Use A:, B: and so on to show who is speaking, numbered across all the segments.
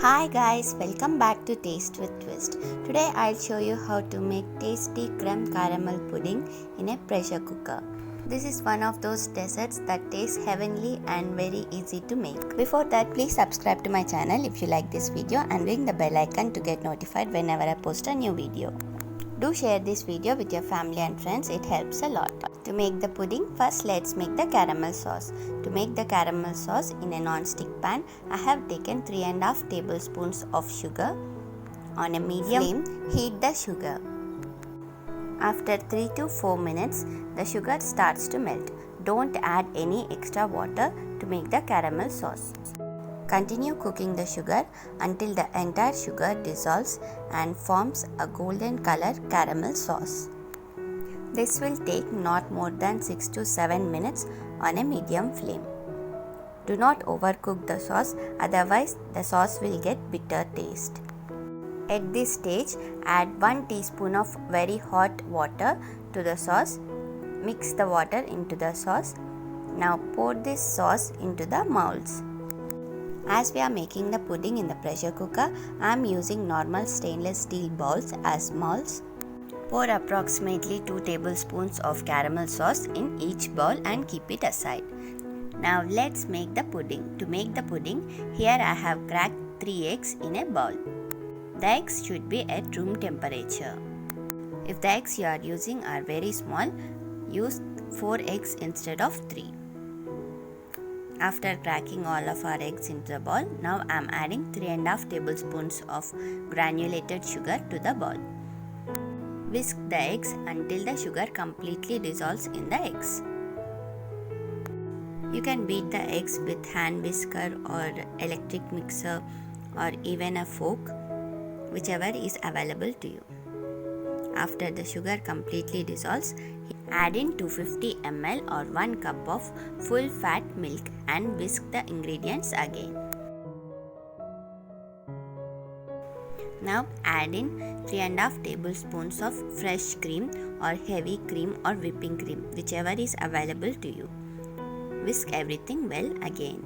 A: Hi guys, welcome back to Taste with Twist. Today I'll show you how to make tasty creme caramel pudding in a pressure cooker. This is one of those desserts that tastes heavenly and very easy to make. Before that, please subscribe to my channel if you like this video and ring the bell icon to get notified whenever I post a new video. Do share this video with your family and friends, it helps a lot. To make the pudding, first let's make the caramel sauce. To make the caramel sauce in a non-stick pan, I have taken 3.5 tablespoons of sugar. On a medium flame, heat the sugar. After 3 to 4 minutes, the sugar starts to melt. Don't add any extra water to make the caramel sauce. Continue cooking the sugar until the entire sugar dissolves and forms a golden color caramel sauce. This will take not more than 6 to 7 minutes on a medium flame. Do not overcook the sauce, otherwise the sauce will get bitter taste. At this stage, add 1 teaspoon of very hot water to the sauce. Mix the water into the sauce. Now pour this sauce into the molds. As we are making the pudding in the pressure cooker, I am using normal stainless steel bowls as molds. Pour approximately 2 tablespoons of caramel sauce in each bowl and keep it aside. Now let's make the pudding. To make the pudding, here I have cracked 3 eggs in a bowl. The eggs should be at room temperature. If the eggs you are using are very small, use 4 eggs instead of 3. After cracking all of our eggs into the bowl, now I am adding 3.5 tablespoons of granulated sugar to the bowl. Whisk the eggs until the sugar completely dissolves in the eggs. You can beat the eggs with hand whisker or electric mixer or even a fork, whichever is available to you. After the sugar completely dissolves, add in 250 ml or 1 cup of full fat milk and whisk the ingredients again. Now add in 3.5 tablespoons of fresh cream or heavy cream or whipping cream, whichever is available to you. Whisk everything well again.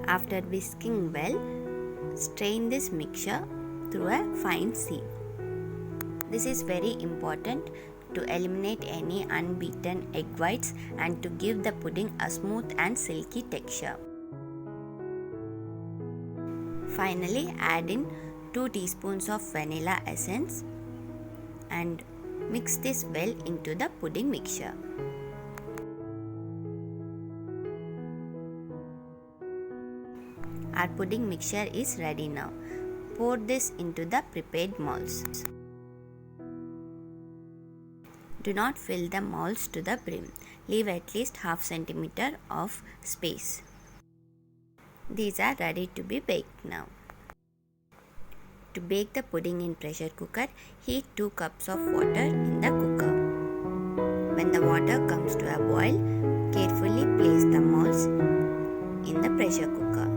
A: After whisking well, strain this mixture through a fine sieve. This is very important to eliminate any unbeaten egg whites and to give the pudding a smooth and silky texture. Finally, add in 2 teaspoons of vanilla essence and mix this well into the pudding mixture. Our pudding mixture is ready now. Pour this into the prepared molds. Do not fill the molds to the brim. Leave at least half centimeter of space. These are ready to be baked now. To bake the pudding in pressure cooker, heat 2 cups of water in the cooker. When the water comes to a boil, carefully place the molds in the pressure cooker.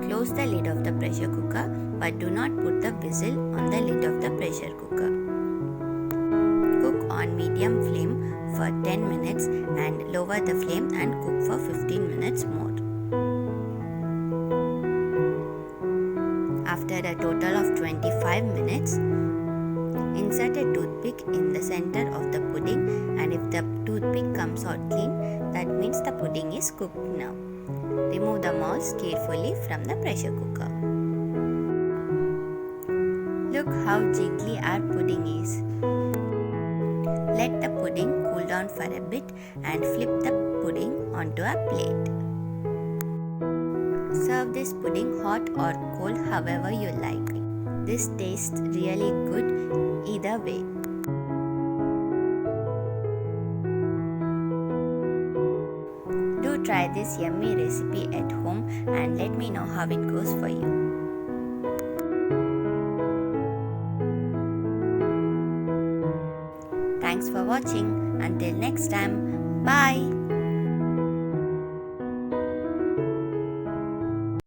A: Close the lid of the pressure cooker, but do not put the whistle on the lid of the pressure cooker. Cook on medium flame for 10 minutes and lower the flame and cook for 15 minutes more. After a total of 25 minutes, insert a toothpick in the center of the pudding, and if the toothpick comes out clean, that means the pudding is cooked now. Remove the molds carefully from the pressure cooker. Look how jiggly our pudding is. Let the pudding cool down for a bit and flip the pudding onto a plate. Serve this pudding hot or cold, however you like. This tastes really good either way. Do try this yummy recipe at home and let me know how it goes for you. Thanks for watching. Until next time, bye.